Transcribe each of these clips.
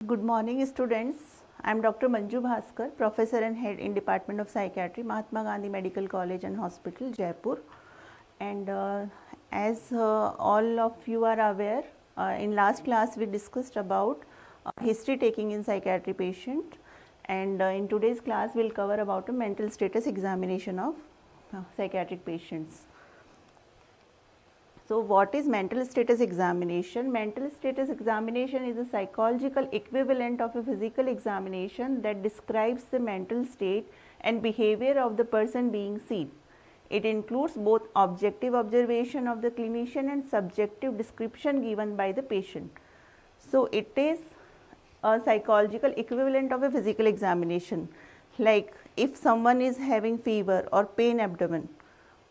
Good morning, students. I am Dr. Manju Bhaskar, Professor and Head in Department of Psychiatry, Mahatma Gandhi Medical College and Hospital, Jaipur. And as all of you are aware, in last class we discussed about history taking in psychiatry patient, and in today's class we'll cover about a mental status examination of psychiatric patients. So what is mental status examination? Mental status examination is a psychological equivalent of a physical examination that describes the mental state and behavior of the person being seen. It includes both objective observation of the clinician and subjective description given by the patient. So it is a psychological equivalent of a physical examination. Like if someone is having fever or pain abdomen,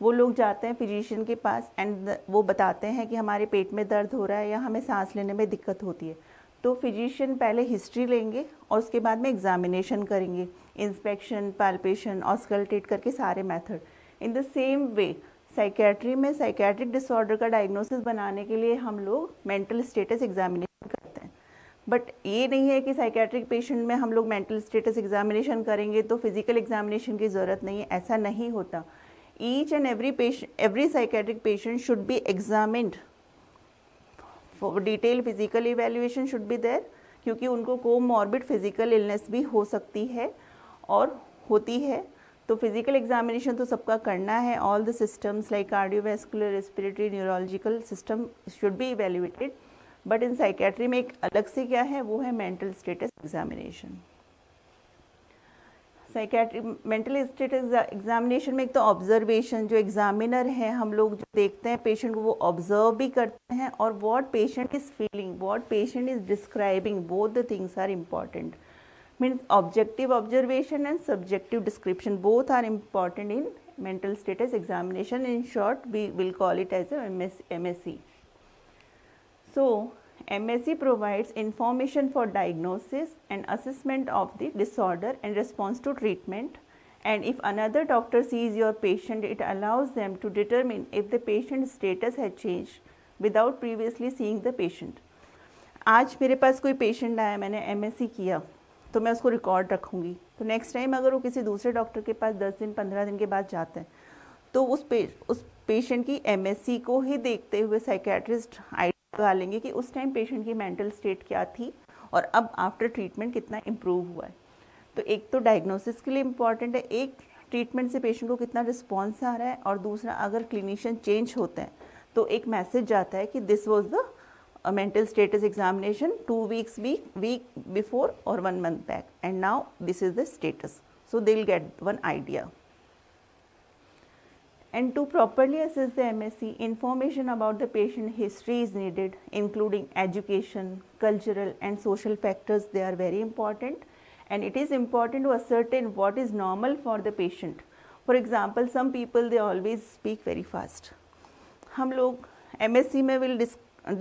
वो लोग जाते हैं physician के पास and वो बताते हैं कि हमारे पेट में दर्द हो रहा है या हमें सांस लेने में दिक्कत होती है, तो फिजिशियन पहले हिस्ट्री लेंगे और उसके बाद में एग्जामिनेशन करेंगे, इंस्पेक्शन, पाल्पेशन, ऑस्कल्टेट करके सारे method. In the same way psychiatry में साइकेट्रिक डिसऑर्डर का डायग्नोसिस बनाने के लिए हम लोग मेंटल स्टेटस एग्जामिनेशन करते हैं. बट ये नहीं है कि साइकेट्रिक पेशेंट में हम लोग मेंटल स्टेटस एग्जामिनेशन करेंगे तो फिजिकल एग्जामिनेशन की ज़रूरत नहीं है, ऐसा नहीं होता. Each and every psychiatric patient should be examined. For detailed physical evaluation should be there, क्योंकि उनको कोमॉर्बिड फिजिकल इलनेस भी हो सकती है और होती है. तो फिजिकल एग्जामिनेशन तो सबका करना है. All the systems like cardiovascular, respiratory, neurological system should be evaluated. But in psychiatry में एक अलग से क्या है, वो है mental status examination. Psychiatry mental status examination में एक तो ऑब्जर्वेशन, जो एग्जामिनर है, हम लोग जो देखते हैं पेशेंट को वो ऑब्जर्व भी करते हैं, और what patient is feeling, what patient is describing, both the things are important. Means objective observation and subjective description both are important in mental status examination. In short we will call it as MSE. So MSE provides information for diagnosis and assessment of the disorder and response to treatment, and if another doctor sees your patient, it allows them to determine if the patient's status had changed without previously seeing the patient. आज मेरे पास कोई patient आया, मैंने MSE किया, तो मैं उसको record रखूँगी. तो नेक्स्ट टाइम अगर वो किसी दूसरे डॉक्टर के पास 10 दिन 15 दिन के बाद जाते हैं, तो उस पेशेंट की MSE को ही देखते हुए साइकेट्रिस्ट लगा लेंगे कि उस टाइम पेशेंट की मेंटल स्टेट क्या थी और अब आफ्टर ट्रीटमेंट कितना इम्प्रूव हुआ है. तो एक तो डायग्नोसिस के लिए इम्पॉर्टेंट है, एक ट्रीटमेंट से पेशेंट को कितना रिस्पॉन्स आ रहा है, और दूसरा अगर क्लिनिशियन चेंज होते हैं तो एक मैसेज जाता है कि this was the mental status examination 2 week before और 1 month back, and now this is the status. So they will get one idea. And to properly assess the MSE, information about the patient history is needed, including education, cultural and social factors. They are very important, and it is important to ascertain what is normal for the patient. For example, some people they always speak very fast. हम लोग MSE में will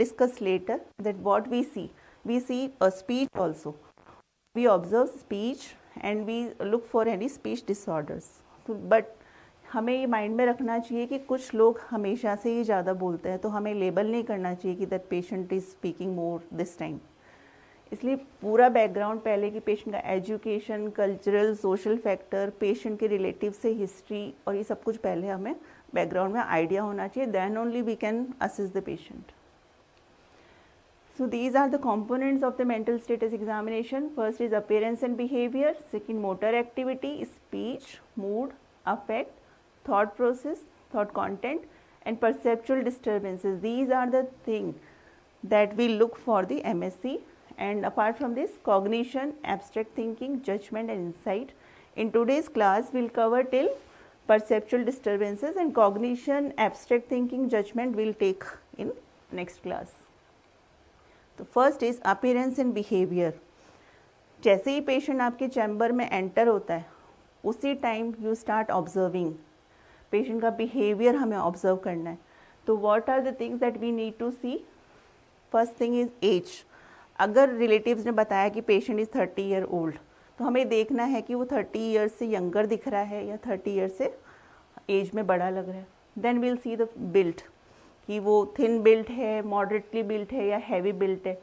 discuss later that what we see. We see a speech also. We observe speech and we look for any speech disorders. But हमें ये mind में रखना चाहिए कि कुछ लोग हमेशा से ही ज़्यादा बोलते हैं, तो हमें लेबल नहीं करना चाहिए कि that patient is speaking more this time. इसलिए पूरा बैकग्राउंड पहले कि पेशेंट का education, cultural, social factor, patient के रिलेटिव से हिस्ट्री, और ये सब कुछ पहले हमें बैकग्राउंड में आइडिया होना चाहिए. Then only we can assess the patient. So these are the components of the mental status examination. First is appearance and behavior. Second, motor activity, speech, mood, affect, thought process, thought content, and perceptual disturbances. These are the things that we look for the MSE. And apart from this, cognition, abstract thinking, judgment and insight. In today's class, we'll cover till perceptual disturbances, and cognition, abstract thinking, judgment we'll take in next class. तो first is appearance and behavior. जैसे ही patient आपके chamber में enter होता है, उसी time you start observing. Patient का behaviour हमें ऑब्जर्व करना है. तो what are the things that we need to see. First thing is age. अगर रिलेटिव्स ने बताया कि पेशेंट इज़ 30 year old, तो हमें देखना है कि वो 30 years से यंगर दिख रहा है या 30 years से एज में बड़ा लग रहा है. Then we'll see the built, कि वो थिन बिल्ट है, मॉडरेटली बिल्ट है या हैवी बिल्ट है.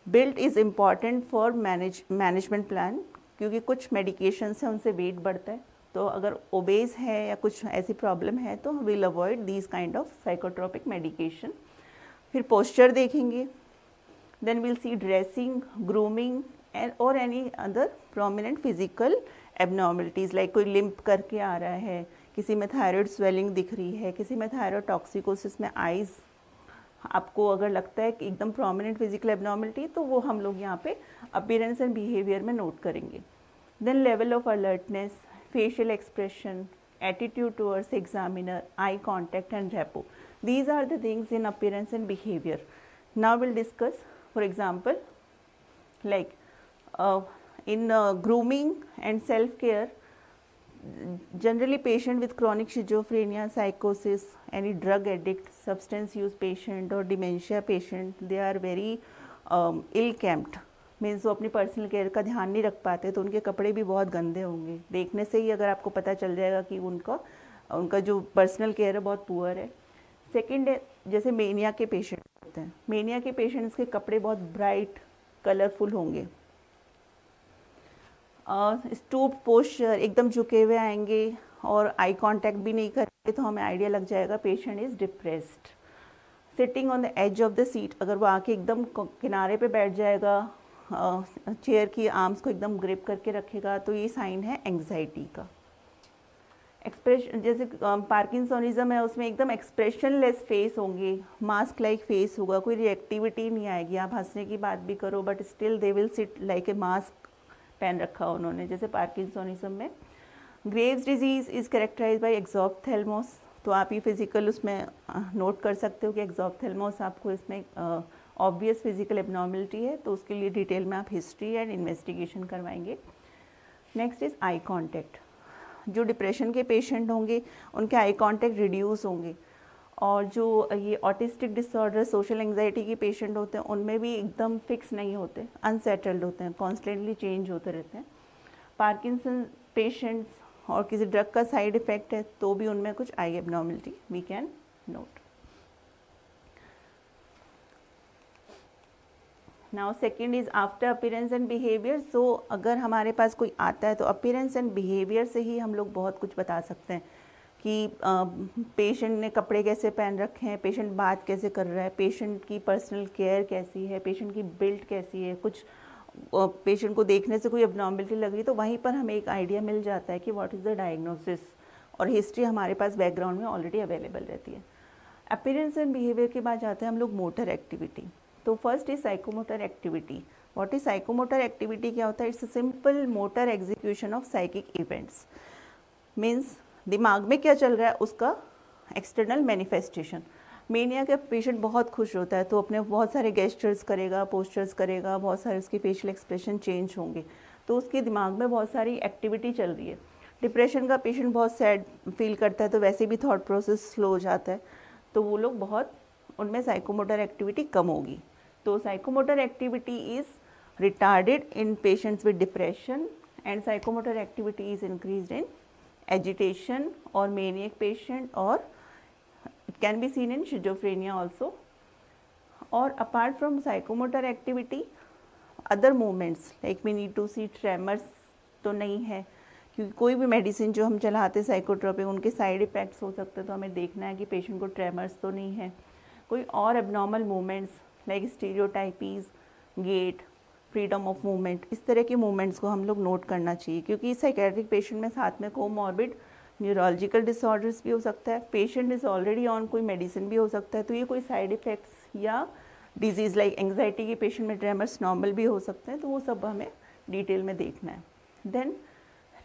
Built is important for management plan, क्योंकि कुछ मेडिकेशन से उनसे वेट बढ़ता है, तो अगर ओबेज है या कुछ ऐसी प्रॉब्लम है तो will avoid these kind of psychotropic medication. फिर पोस्चर देखेंगे, then will see dressing, grooming and और any other prominent physical abnormalities, like कोई लिम्प करके आ रहा है, किसी में थायराइड स्वेलिंग दिख रही है, किसी में थायराइड टॉक्सिकोसिस में आइज़ आपको अगर लगता है कि एकदम प्रोमिनेंट फिजिकल एबनॉर्मलिटी, तो वो हम लोग यहाँ पे अपीयरेंस एंड बिहेवियर में नोट करेंगे। Then level of alertness, facial expression, attitude towards examiner, eye contact and rapport, these are the things in appearance and behavior. Now we'll discuss, for example, like in grooming and self care, generally patient with chronic schizophrenia, psychosis, any drug addict, substance use patient or dementia patient, they are very ill kept, means वो अपनी personal care का ध्यान नहीं रख पाते, तो उनके कपड़े भी बहुत गंदे होंगे। देखने से ही अगर आपको पता चल जाएगा कि उनका जो पर्सनल केयर है बहुत पुअर है। सेकेंड है, जैसे मेनिया के पेशेंट होते हैं, मेनिया के पेशेंट्स के कपड़े बहुत ब्राइट कलरफुल होंगे, स्टूप पोस्चर, एकदम झुके हुए आएंगे और आई कांटेक्ट भी नहीं करेंगे, तो हमें आइडिया लग जाएगा patient is depressed. Sitting on the edge of the seat, अगर वो आके एकदम किनारे पे बैठ जाएगा, चेयर की आर्म्स को एकदम ग्रिप करके रखेगा, तो ये साइन है एंग्जाइटी का। एक्सप्रेशन, जैसे पार्किंसोनिज्म है, उसमें एकदम एक्सप्रेशनलेस फेस होंगे, मास्क लाइक फेस होगा, कोई रिएक्टिविटी नहीं आएगी, आप हंसने की बात भी करो but still they will sit like a mask पहन रखा उन्होंने, जैसे पार्किंसोनिज्म में। Graves disease is characterize by exophthalmos, तो आप ये फिजिकल उसमें नोट कर सकते हो कि एक्सोप्थेल्मोस आपको इसमें ऑब्वियस फिजिकल एबनॉर्मलिटी है, तो उसके लिए डिटेल में आप हिस्ट्री एंड इन्वेस्टिगेशन करवाएंगे। नेक्स्ट इज़ आई कॉन्टैक्ट, जो डिप्रेशन के पेशेंट होंगे उनके आई कांटेक्ट रिड्यूस होंगे, और जो ये ऑटिस्टिक डिसऑर्डर, सोशल एंग्जाइटी के पेशेंट होते हैं उनमें भी एकदम फिक्स नहीं होते, अनसेटल्ड होते हैं, कॉन्स्टेंटली चेंज होते रहते हैं। पार्किंसन पेशेंट्स और किसी ड्रग का साइड इफ़ेक्ट है तो भी उनमें कुछ eye abnormality we can note. Now second is after appearance and behaviour. So अगर हमारे पास कोई आता है तो अपीयरेंस एंड बिहेवियर से ही हम लोग बहुत कुछ बता सकते हैं कि पेशेंट ने कपड़े कैसे पहन रखे हैं, पेशेंट बात कैसे कर रहा है, पेशेंट की पर्सनल केयर कैसी है, पेशेंट की बिल्ड कैसी है, कुछ पेशेंट को देखने से कोई एबनॉर्मलिटी लग रही, तो वहीं पर हमें एक आइडिया मिल जाता है कि व्हाट इज़ द डायग्नोसिस, और हिस्ट्री हमारे पास बैकग्राउंड में ऑलरेडी अवेलेबल रहती है। अपीयरेंस एंड बिहेवियर के बाद जाते हैं हम लोग मोटर एक्टिविटी। तो first is psychomotor activity. What is psychomotor activity, क्या होता है? It's a simple motor execution of psychic events, means दिमाग में क्या चल रहा है उसका एक्सटर्नल मैनिफेस्टेशन। मेनिया का पेशेंट बहुत खुश होता है तो अपने बहुत सारे गेस्चर्स करेगा, पोस्चर्स करेगा, बहुत सारे उसके फेशियल एक्सप्रेशन चेंज होंगे, तो उसके दिमाग में बहुत सारी एक्टिविटी चल रही है। डिप्रेशन का पेशेंट बहुत सैड फील करता है तो वैसे भी थॉट प्रोसेस स्लो हो जाता है, तो वो लोग बहुत, उनमें साइकोमोटर एक्टिविटी कम होगी। तो psychomotor activity is retarded in patients with depression and psychomotor activity is increased in agitation और मेनियक पेशेंट, और it can be seen in schizophrenia also. और apart from psychomotor activity, other movements like we need to see tremors तो नहीं है, क्योंकि कोई भी medicine जो हम चलाते साइकोट्रोपिक उनके साइड इफ़ेक्ट्स हो सकते हैं, तो हमें देखना है कि पेशेंट को ट्रेमर्स तो नहीं है। कोई और abnormal movements like stereotypies, gait, freedom of movement, इस तरह के मूवमेंट्स को हम लोग नोट करना चाहिए, क्योंकि साइकेट्रिक पेशेंट में साथ में कोमॉर्बिड न्यूरोलॉजिकल डिसऑर्डर्स भी हो सकता है, पेशेंट इज़ ऑलरेडी ऑन कोई मेडिसिन भी हो सकता है, तो ये कोई साइड इफ़ेक्ट्स या डिजीज़ लाइक एंग्जाइटी के पेशेंट में ट्रेमर्स नॉर्मल भी हो सकते हैं, तो वो सब हमें डिटेल में देखना है। देन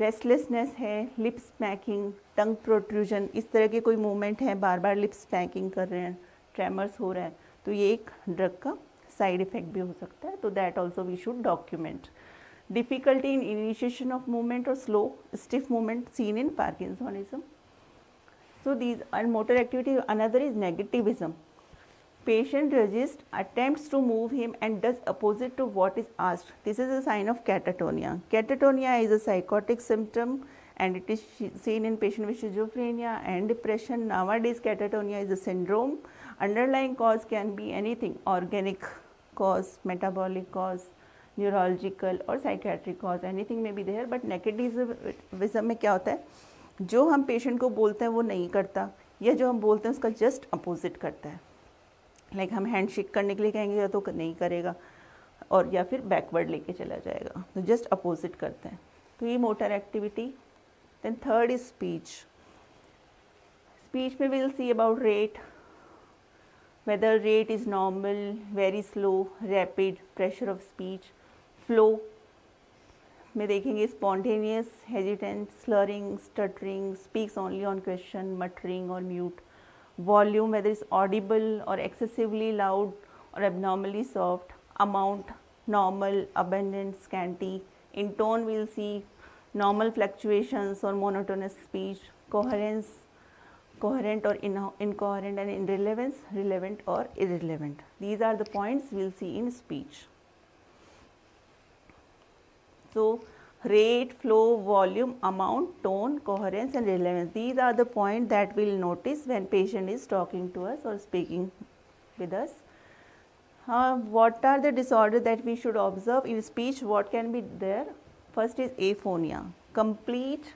रेस्टलेसनेस है, लिप स्मैकिंग, टंग प्रोट्रूजन, इस तरह के कोई मूवमेंट है, बार बार लिप स्मैकिंग कर रहे हैं, ट्रेमर्स हो रहा है, तो ये एक ड्रग का साइड इफ़ेक्ट भी हो सकता है, तो that also we should document. Difficulty in initiation of movement or slow stiff movement seen in Parkinsonism. So these are motor activity. Another is negativism. Patient resists attempts to move him and does opposite to what is asked. This is a sign of catatonia. Catatonia is a psychotic symptom and it is seen in patient with schizophrenia and depression. Nowadays catatonia is a syndrome. Underlying cause can be anything, organic cause, metabolic cause, neurological और psychiatric cause, anything में be there. But negativism में क्या होता है, जो हम patient को बोलते हैं वो नहीं करता, या जो हम बोलते हैं उसका जस्ट अपोजिट करता है. लाइक हम हैंडशेक करने के लिए कहेंगे या तो नहीं करेगा, और या फिर बैकवर्ड लेके चला जाएगा, तो जस्ट अपोजिट करते हैं. तो ये motor activity. Then third is speech. Speech में will see about rate, whether rate is normal, very slow, rapid, pressure of speech. Flow में देखेंगे spontaneous, hesitant, slurring, stuttering, speaks only on question, muttering और mute. Volume, whether is audible और excessively loud और abnormally soft. Amount, normal, abundant, scanty. In tone we'll see normal fluctuations or monotonous speech. Coherence, coherent or incoherent, and irrelevance, relevant or irrelevant. These are the points we'll see in speech. So rate, flow, volume, amount, tone, coherence and relevance. These are the points that we'll notice when patient is talking to us or speaking with us. What are the disorders that we should observe in speech? What can be there? First is aphonia. Complete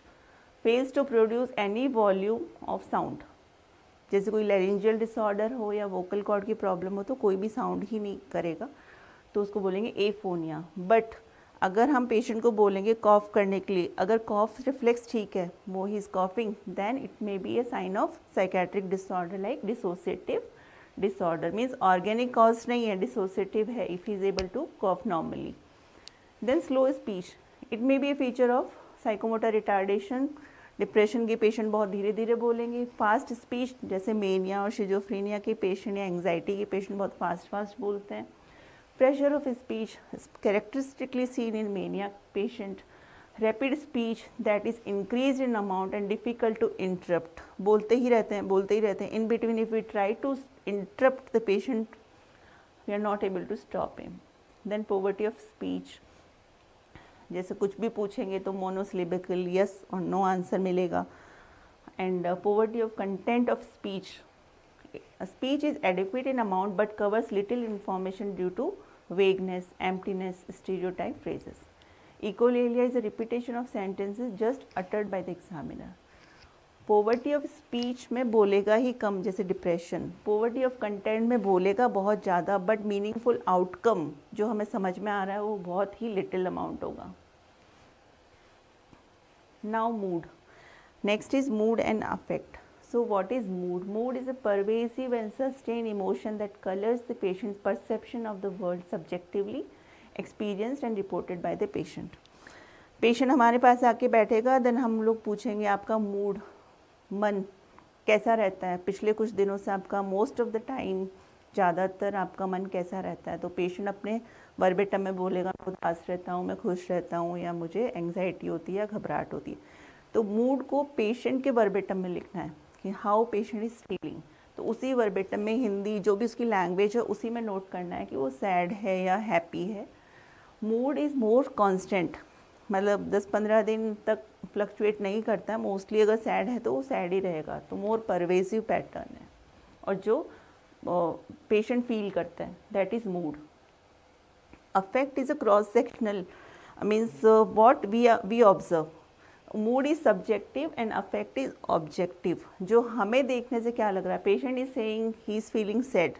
fails to produce any volume of sound. जैसे कोई laryngeal disorder हो या vocal cord की problem हो तो कोई भी sound ही नहीं करेगा, तो उसको बोलेंगे aphonia. But अगर हम पेशेंट को बोलेंगे कॉफ करने के लिए, अगर कॉफ रिफ्लेक्स ठीक है, वो he is coughing, then it may be a sign of psychiatric disorder like dissociative disorder. Means organic cause नहीं है, डिसोसिएटिव है if he is able to cough normally. Then slow speech, it may be a feature of psychomotor retardation. Depression के patient बहुत धीरे धीरे बोलेंगे. Fast speech जैसे mania और शिजोफ्रेनिया के पेशेंट या एंग्जाइटी के पेशेंट बहुत फास्ट बोलते हैं. Pressure of speech is characteristically seen in maniac patient. Rapid speech that is increased in amount and difficult to interrupt. बोलते ही रहते हैं. In between, if we try to interrupt the patient, we are not able to stop him. Then poverty of speech. जैसे कुछ भी पूछेंगे तो monosyllabical yes or no answer मिलेगा. And poverty of content of speech. A speech is adequate in amount but covers little information due to vagueness, emptiness, stereotype phrases. Echolalia is a repetition of sentences just uttered by the examiner. Poverty of speech में बोलेगा ही कम, जैसे depression. Poverty of content में बोलेगा बहुत ज़्यादा, but meaningful outcome जो हमें समझ में आ रहा है वो बहुत ही little amount होगा. Now mood. Next is mood and affect. So what is mood? Mood is a pervasive and sustained emotion that colors the patient's perception of the world subjectively, experienced and reported by the patient. Patient हमारे पास आके बैठेगा, then हम लोग पूछेंगे आपका mood, मन कैसा रहता है, पिछले कुछ दिनों से आपका most of the time ज़्यादातर आपका मन कैसा रहता है. तो पेशेंट अपने वर्बेटम में बोलेगा मैं उदास रहता हूँ, मैं खुश रहता हूँ, या मुझे एंग्जाइटी होती है या घबराहट होती है. तो मूड को पेशेंट के वर्बेटम में लिखना है कि हाउ पेशेंट इज फीलिंग. तो उसी वर्बेटम में हिंदी जो भी उसकी लैंग्वेज है उसी में नोट करना है कि वो सैड है या हैप्पी है. मूड इज़ मोर कांस्टेंट, मतलब 10-15 दिन तक फ्लक्चुएट नहीं करता है. मोस्टली अगर सैड है तो वो सैड ही रहेगा, तो मोर परवेसिव पैटर्न है. और जो पेशेंट फील करता है that is mood. Affect is a cross sectional, means what we observe. Mood is subjective and affect is objective. जो हमें देखने से क्या लग रहा है, patient is saying he is feeling sad,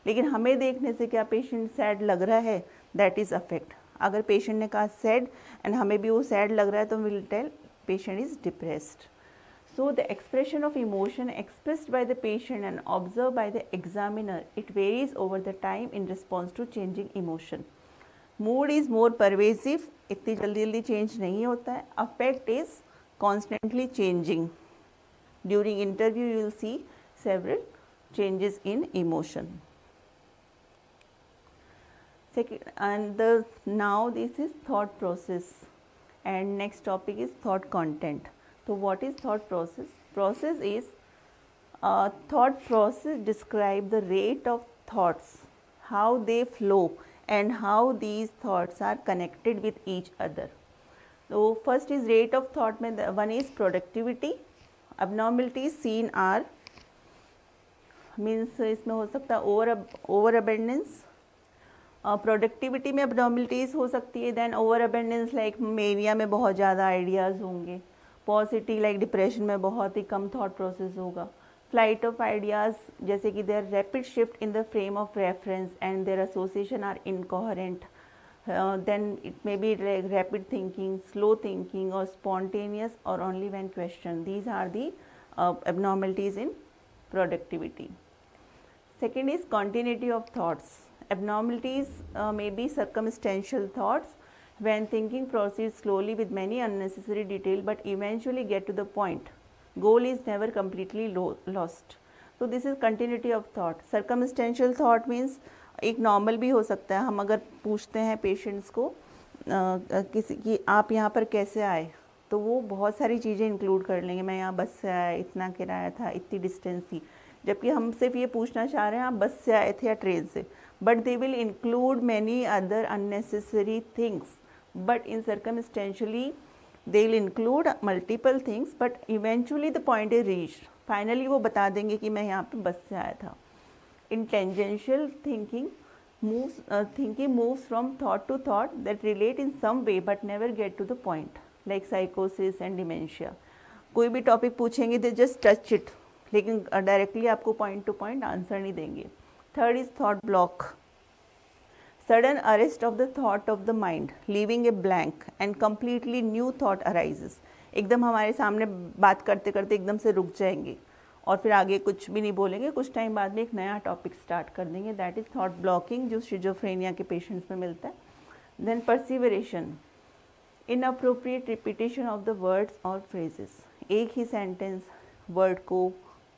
लेकिन हमें देखने से क्या पेशेंट सैड लग रहा है, दैट इज अफेक्ट. अगर पेशेंट ने कहा सैड एंड हमें भी वो सैड लग रहा है तो will tell patient is depressed. So the expression of emotion expressed by the patient and observed by the examiner, it varies over the time in response to changing emotion. Mood is more pervasive, इतनी जल्दी change नहीं होता है. Affect is constantly changing. During interview you will see several changes in emotion. Second, and now this is thought process, and next topic is thought content. So what is thought process? Process is thought process describe the rate of thoughts, how they flow and how these thoughts are connected with each other. So first is rate of thought में one is productivity. Abnormalities seen are means इसमें हो सकता है over abundance, productivity में abnormalities हो सकती है, then over abundance like mania में बहुत ज़्यादा आइडियाज़ होंगे, पॉजिटिव लाइक डिप्रेशन में बहुत ही कम थॉट प्रोसेस होगा, फ्लाइट ऑफ आइडियाज़ जैसे कि there rapid shift in the frame of reference and their association are incoherent, then it may be like rapid thinking, slow thinking or spontaneous or only when questioned. These are the abnormalities in productivity. Second is continuity of thoughts. Abnormalities may be circumstantial thoughts when thinking proceeds slowly with many unnecessary detail but eventually get to the point. Goal is never completely lost. So this is continuity of thought. Circumstantial thought means एक normal भी हो सकता है. हम अगर पूछते हैं patients को किसी कि आप यहाँ पर कैसे आए, तो वो बहुत सारी चीज़ें इंक्लूड कर लेंगे. मैं यहाँ बस से आया, इतना किराया था, इतनी डिस्टेंस थी, जबकि हम सिर्फ ये पूछना चाह रहे हैं आप बस से आए थे या ट्रेन से. But they will include many other unnecessary things, but in circumstantially they will include multiple things, but eventually the point is reached. Finally वो बता देंगे कि मैं यहाँ पे बस से आया था. In tangential thinking moves from thought to thought that relate in some way but never get to the point, like psychosis and dementia. कोई भी टॉपिक पूछेंगे they just touch it, लेकिन डायरेक्टली आपको पॉइंट टू पॉइंट आंसर नहीं देंगे. Third is thought block. Sudden arrest of the thought of the mind, leaving a blank and completely new thought arises. एकदम हमारे सामने बात करते करते एकदम से रुक जाएंगे और फिर आगे कुछ भी नहीं बोलेंगे, कुछ टाइम बाद में एक नया टॉपिक स्टार्ट कर देंगे. दैट इज़ थॉट ब्लॉकिंग, जो शिजोफ्रेनिया के पेशेंट्स में मिलता है. Then perseveration, inappropriate repetition of the words और फ्रेजेस. एक ही सेंटेंस वर्ड को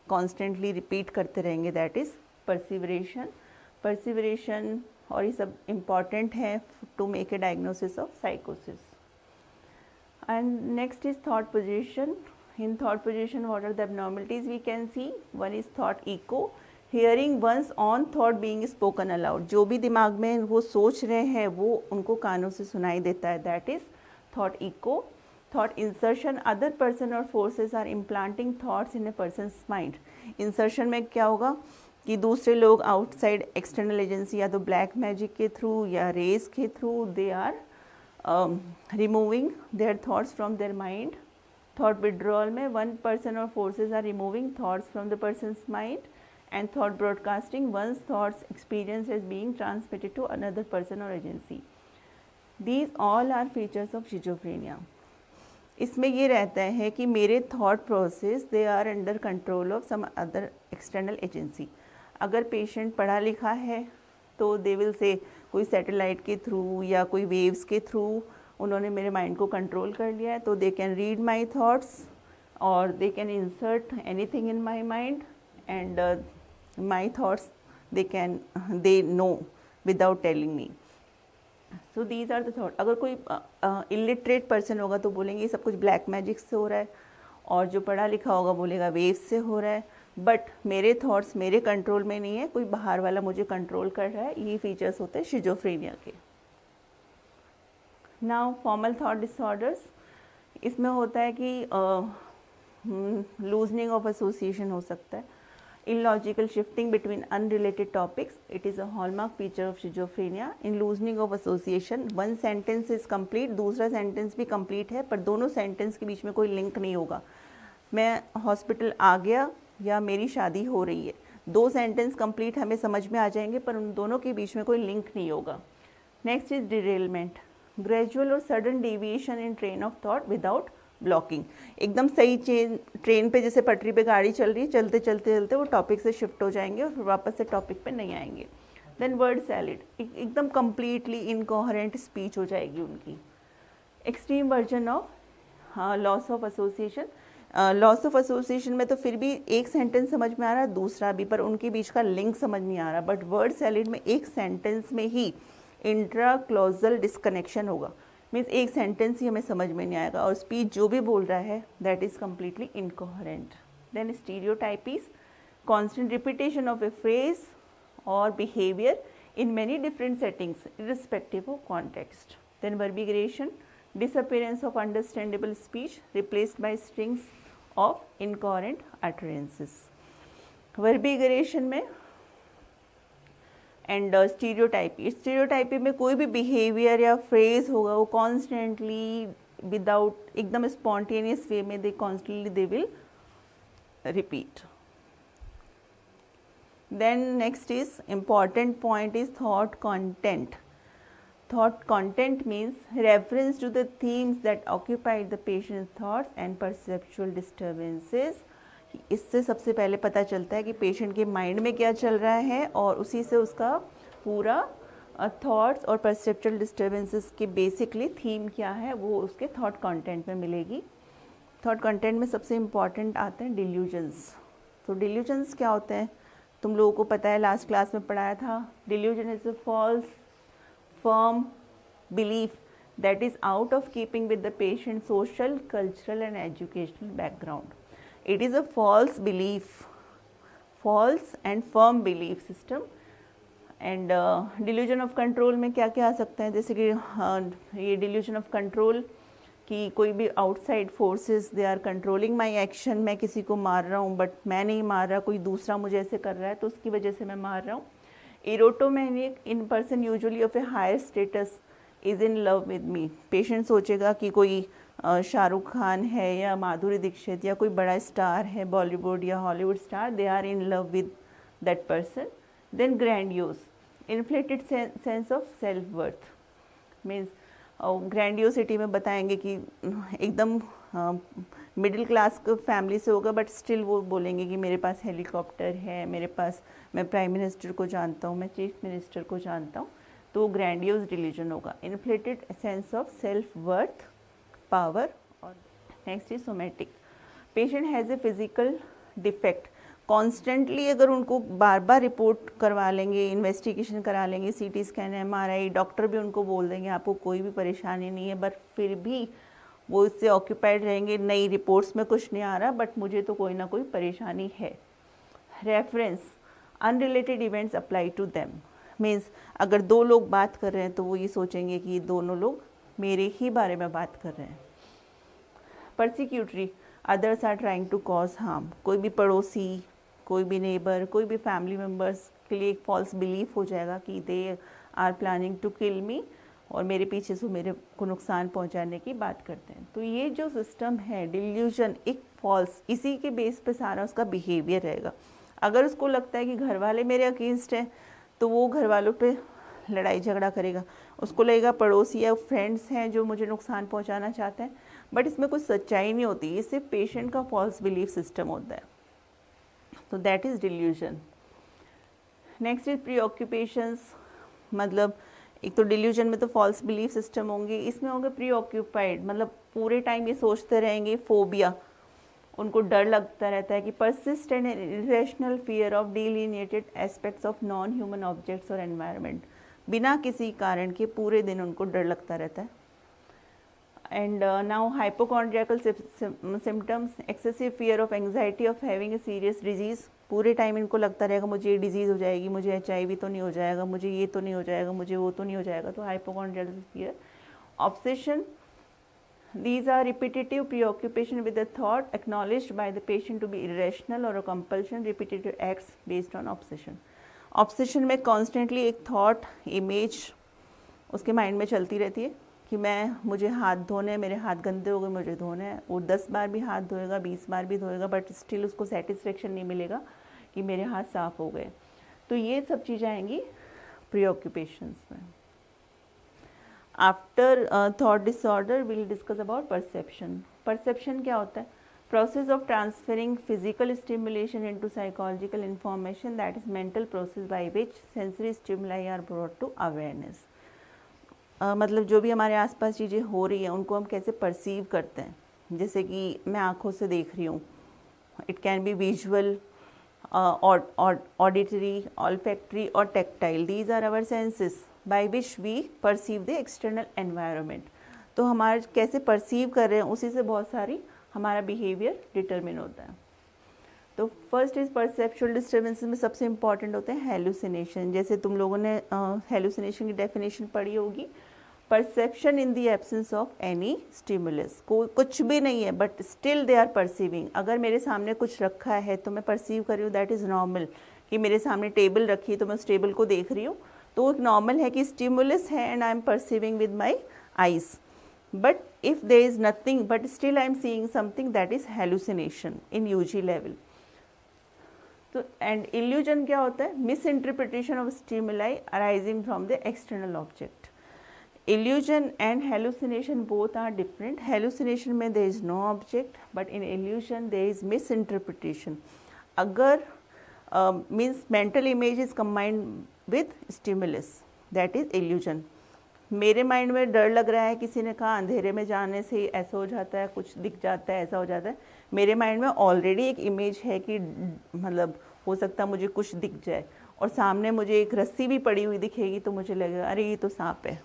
कॉन्स्टेंटली रिपीट करते रहेंगे, दैट इज़ परसिवरेशन. परसिवरेशन और ये सब इम्पॉर्टेंट है to make a diagnosis of साइकोसिस. And next is thought position. In thought position, what are the abnormalities we can see? One is thought echo, hearing one's own thought being spoken aloud. जो भी दिमाग में वो सोच रहे हैं वो उनको कानों से सुनाई देता है, that is thought echo. Thought insertion, other person or forces are implanting thoughts in a person's mind. Insertion में क्या होगा कि दूसरे लोग आउटसाइड एक्सटर्नल एजेंसी या तो ब्लैक मैजिक के थ्रू या रेस के through they are removing their thoughts from their mind. Thought withdrawal में वन पर्सन और forces are removing thoughts from the person's mind. And thought broadcasting, once thoughts experience is being transmitted to another person और agency. These all are features of schizophrenia. इसमें ये रहता है कि मेरे thought process they are under control of some other external agency. अगर patient पढ़ा लिखा है तो दे विल से कोई सैटेलाइट के थ्रू या कोई वेव्स के थ्रू उन्होंने मेरे माइंड को कंट्रोल कर लिया है, तो they can read my thoughts और they can insert anything in my mind and my thoughts they know without telling me. So these are the thought. अगर कोई इलिटरेट पर्सन होगा तो बोलेंगे ये सब कुछ ब्लैक मैजिक से हो रहा है, और जो पढ़ा लिखा होगा बोलेगा वेव्स से हो रहा है. बट मेरे थॉट्स मेरे कंट्रोल में नहीं है, कोई बाहर वाला मुझे कंट्रोल कर रहा है. ये फीचर्स होते हैं शिजोफ्रेनिया के. Now formal thought disorders. इसमें होता है कि लूजनिंग ऑफ एसोसिएशन हो सकता है, illogical shifting between unrelated topics. It is a hallmark feature of schizophrenia. In loosening of association, one sentence is complete, दूसरा sentence भी complete है, पर दोनों sentence के बीच में कोई link नहीं होगा. मैं हॉस्पिटल आ गया या मेरी शादी हो रही है, दो सेंटेंस कंप्लीट हमें समझ में आ जाएंगे पर उन दोनों के बीच में कोई लिंक नहीं होगा. नेक्स्ट इज डिरेलमेंट, ग्रेजुअल और sudden deviation in train of thought without blocking. एकदम सही ट्रेन पे जैसे पटरी पे गाड़ी चल रही है, चलते चलते चलते वो टॉपिक से शिफ्ट हो जाएंगे और फिर वापस से टॉपिक पे नहीं आएंगे. देन वर्ड सैलिड, एकदम कंप्लीटली इनकोहेरेंट स्पीच हो जाएगी उनकी. Extreme version of loss of association. Loss of association में तो फिर भी एक सेंटेंस समझ में आ रहा है, दूसरा भी, पर उनके बीच का लिंक समझ नहीं आ रहा. बट वर्ड सैलिड में एक सेंटेंस में ही इंट्रा क्लॉजल डिस्कनेक्शन होगा, मीन्स एक सेंटेंस ही हमें समझ में नहीं आएगा और स्पीच जो भी बोल रहा है that is completely incoherent. Then stereotypies, constant repetition of a phrase और behaviour in many different settings irrespective of context. Then verbigeration, disappearance of understandable speech replaced by strings of incoherent utterances. Verbigeration में and स्टीरियोटाइपी, स्टीरियोटाइपी में कोई भी behaviour या phrase होगा वो constantly without एकदम spontaneous वे में they will repeat. Then next is important point is thought content. Thought content means reference to the themes that occupied the patient's thoughts and perceptual disturbances. इससे सबसे पहले पता चलता है कि पेशेंट के माइंड में क्या चल रहा है और उसी से उसका पूरा थॉट्स और परसेप्चुअल डिस्टर्बेंसेस की बेसिकली थीम क्या है वो उसके थॉट कंटेंट में मिलेगी. थॉट कंटेंट में सबसे इम्पॉर्टेंट आते हैं डिल्यूजन्स. तो डिल्यूजन्स क्या होते हैं तुम लोगों को पता है, लास्ट क्लास में पढ़ाया था. Delusion is a false firm belief that is out of keeping with the patient social, cultural and educational background. It is a false belief, false and firm belief system. And delusion of control में क्या क्या आ सकते हैं, जैसे कि ये delusion of control कि कोई भी outside forces they are controlling my action. मैं किसी को मार रहा हूँ बट मैं नहीं मार रहा, कोई दूसरा मुझे ऐसे कर रहा है तो उसकी वजह से मैं मार रहा हूँ. Erotomanic in person usually of a higher status is in love with me. Patient सोचेगा कि कोई शाहरुख खान है या माधुरी दीक्षित या कोई बड़ा स्टार है बॉलीवुड या Hollywood star, they are in love with that person. Then grandiose, inflated sense of self worth means grandiosity में बताएंगे कि एकदम मिडिल क्लास फैमिली से होगा बट स्टिल वो बोलेंगे कि मेरे पास हेलीकॉप्टर है, मेरे पास, मैं प्राइम मिनिस्टर को जानता हूँ, मैं चीफ मिनिस्टर को जानता हूँ. तो ग्रैंडियोस डिल्यूजन होगा. Inflated sense of self worth, power. और next is somatic. Patient has a physical defect. Constantly अगर उनको बार बार रिपोर्ट करवा लेंगे, इन्वेस्टिगेशन करा लेंगे, सीटी स्कैन, एमआरआई, डॉक्टर भी उनको बोल देंगे आपको कोई भी परेशानी नहीं है, बट फिर भी वो इससे ऑक्यूपाइड रहेंगे, नई रिपोर्ट्स में कुछ नहीं आ रहा बट मुझे तो कोई ना कोई परेशानी है. Reference, unrelated events apply to them means अगर दो लोग बात कर रहे हैं तो वो ये सोचेंगे कि ये दोनों लोग मेरे ही बारे में बात कर रहे हैं. Persecutory, others are trying to cause harm. कोई भी पड़ोसी, कोई भी नेबर, कोई भी फैमिली मेम्बर्स के लिए एक फॉल्स बिलीफ हो जाएगा कि they are planning to kill me और मेरे पीछे से मेरे को नुकसान पहुंचाने की बात करते हैं. तो ये जो सिस्टम है डिल्यूजन, एक फॉल्स, इसी के बेस पे सारा उसका बिहेवियर रहेगा. अगर उसको लगता है कि घर वाले मेरे अगेंस्ट हैं तो वो घर वालों पे लड़ाई झगड़ा करेगा. उसको लगेगा पड़ोसी या फ्रेंड्स हैं जो मुझे नुकसान पहुंचाना चाहते हैं, बट इसमें कुछ सच्चाई नहीं होती, ये सिर्फ पेशेंट का फॉल्स बिलीफ सिस्टम होता है. तो that is delusion. Next is pre occupations. मतलब एक तो डिल्यूजन में तो फॉल्स बिलीफ सिस्टम होंगे, इसमें होंगे प्री ऑक्यूपाइड, मतलब पूरे टाइम ये सोचते रहेंगे. फोबिया, उनको डर लगता रहता है कि persistent and irrational fear of delineated aspects of non human objects और एनवायरनमेंट. बिना किसी कारण के पूरे दिन उनको डर लगता रहता है. And now hypochondriacal symptoms, excessive fear of anxiety of having a serious disease. पूरे टाइम इनको लगता रहेगा मुझे ये डिजीज़ हो जाएगी, मुझे HIV तो नहीं हो जाएगा, मुझे ये तो नहीं हो जाएगा, मुझे वो तो नहीं हो जाएगा. तो hypochondrial fear. Obsession, these are repetitive preoccupation with the thought acknowledged by the patient to be irrational or a compulsion, repetitive acts based on obsession. Obsession में constantly एक thought, image उसके माइंड में चलती रहती है कि मुझे हाथ धोने, मेरे हाथ गंदे हो गए, मुझे धोने हैं. वो 10 बार भी हाथ धोएगा, 20 बार भी धोएगा, बट स्टिल उसको सेटिस्फेक्शन नहीं मिलेगा कि मेरे हाथ साफ हो गए. तो ये सब चीज़ें आएंगी प्रीऑक्यूपेशंस में. After thought disorder will discuss about perception. Perception क्या होता है? Process of transferring physical stimulation into psychological information, that is mental process by which sensory stimuli are brought to awareness. मतलब जो भी हमारे आसपास चीज़ें हो रही हैं उनको हम कैसे परसीव करते हैं. जैसे कि मैं आँखों से देख रही हूँ, it can be visual, auditory, olfactory और tactile. These are our senses by which we perceive the external environment. तो हमारे कैसे परसीव कर रहे हैं उसी से बहुत सारी हमारा बिहेवियर डिटरमिन होता है. तो फर्स्ट इज परसेप्चुअल डिस्टर्बेंसेस में सबसे इंपॉर्टेंट होते हैं हेलुसिनेशन. जैसे तुम लोगों ने हेलुसिनेशन की डेफिनेशन पढ़ी होगी, perception in the absence of any stimulus. कुछ भी नहीं है but still they are perceiving. अगर मेरे सामने कुछ रखा है तो मैं परसीव कर रही हूँ, दैट इज़ नॉर्मल. कि मेरे सामने टेबल रखी है तो मैं उस टेबल को देख रही हूँ, तो एक नॉर्मल है कि स्टिमुलस है and I am perceiving with my eyes. But if there is nothing, but still I am seeing something, that is hallucination in UG level. तो and illusion क्या होता है? Misinterpretation of stimuli arising from the external object. Illusion and hallucination both are different. Hallucination में there is no object, but in illusion there is misinterpretation. अगर means mental image is combined with stimulus, that is illusion. मेरे mind में डर लग रहा है, किसी ने कहा अंधेरे में जाने से ऐसा हो जाता है, कुछ दिख जाता है, ऐसा हो जाता है. मेरे माइंड में ऑलरेडी एक इमेज है कि मतलब हो सकता है मुझे कुछ दिख जाए, और सामने मुझे एक रस्सी भी पड़ी हुई दिखेगी तो मुझे लगेगा अरे ये तो सांप है.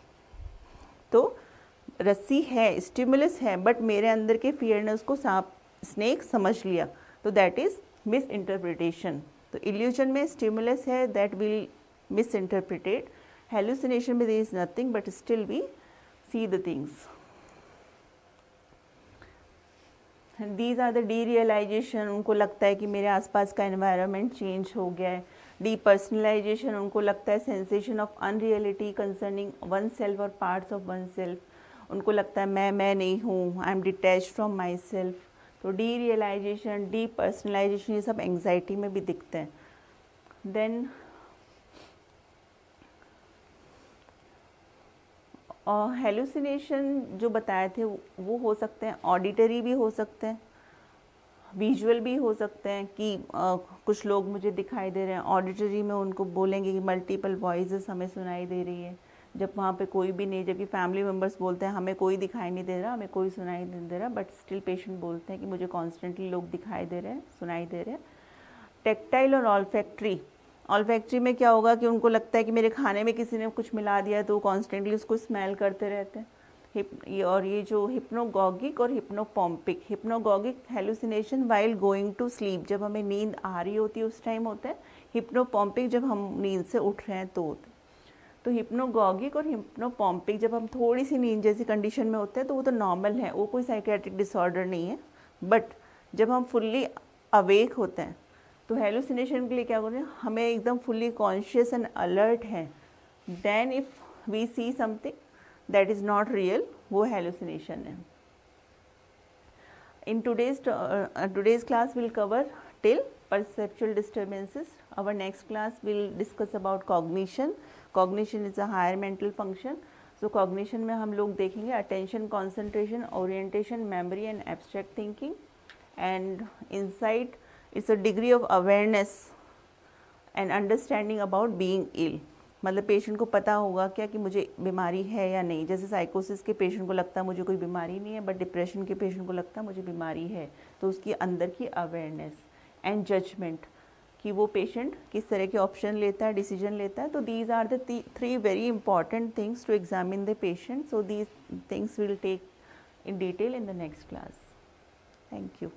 तो रस्सी है, स्टिमुलस है, बट मेरे अंदर के फियर ने उसको सांप, स्नेक समझ लिया, तो दैट इज मिस इंटरप्रिटेशन. तो इल्यूजन में स्टिमुलस है, that will miss interpret. Hallucination में there is nothing, but still we see the things. And these are the derealization. उनको लगता है कि मेरे आसपास का environment change हो गया है. Depersonalization, उनको लगता है sensation of unreality concerning oneself or parts of oneself. उनको लगता है मैं नहीं हूँ, I am detached from myself. तो derealization, depersonalization ये सब anxiety में भी दिखते हैं. Then हेलुसिनेशन जो बताए थे वो हो सकते हैं ऑडिटरी भी हो सकते हैं, विजुअल भी हो सकते हैं कि कुछ लोग मुझे दिखाई दे रहे हैं. ऑडिटरी में उनको बोलेंगे कि मल्टीपल वॉइसेस हमें सुनाई दे रही है, जब वहाँ पे कोई भी नहीं, जबकि फैमिली मेम्बर्स बोलते हैं हमें कोई दिखाई नहीं दे रहा, हमें कोई सुनाई नहीं दे रहा, बट स्टिल पेशेंट बोलते हैं कि मुझे कॉन्स्टेंटली लोग दिखाई दे रहे हैं, सुनाई दे रहे हैं. टेक्टाइल और ऑल्फैक्ट्री. ऑल्फैक्ट्री में क्या होगा कि उनको लगता है कि मेरे खाने में किसी ने कुछ मिला दिया है, तो कॉन्स्टेंटली उसको स्मेल करते रहते हैं. और ये जो हिप्नोगॉगिक और hypnopompic. Hypnagogic hallucination while going to sleep, जब हमें नींद आ रही होती है उस टाइम होता है. हिप्नोपॉम्पिक जब हम नींद से उठ रहे हैं तो होता है. तो हिप्नोगॉगिक और हिप्नोपॉम्पिक जब हम थोड़ी सी नींद जैसी कंडीशन में होते हैं तो वो तो नॉर्मल है, वो कोई साइकेट्रिक डिसऑर्डर नहीं है. बट जब हम फुल्ली अवेक होते हैं तो हेलुसिनेशन के लिए क्या बोलते हैं, हमें एकदम फुल्ली कॉन्शियस एंड अलर्ट है, then if we see something that is not real, वो हेलुसिनेशन है. In today's class will cover till perceptual disturbances. Our next class will discuss about cognition. Cognition is a higher mental function. So cognition में हम लोग देखेंगे attention, concentration, orientation, memory and abstract thinking. And insight, it's a degree of awareness and understanding about being ill. मतलब patient को पता होगा क्या कि मुझे बीमारी है या नहीं. जैसे साइकोसिस के पेशेंट को लगता है मुझे कोई बीमारी नहीं है, बट डिप्रेशन के पेशेंट को लगता है मुझे बीमारी है. तो उसकी अंदर की अवेयरनेस एंड जजमेंट कि वो पेशेंट किस तरह के ऑप्शन लेता है, डिसीजन लेता है. तो these are the 3 very important things to examine the patient. So these things will take in detail in the next class. Thank you.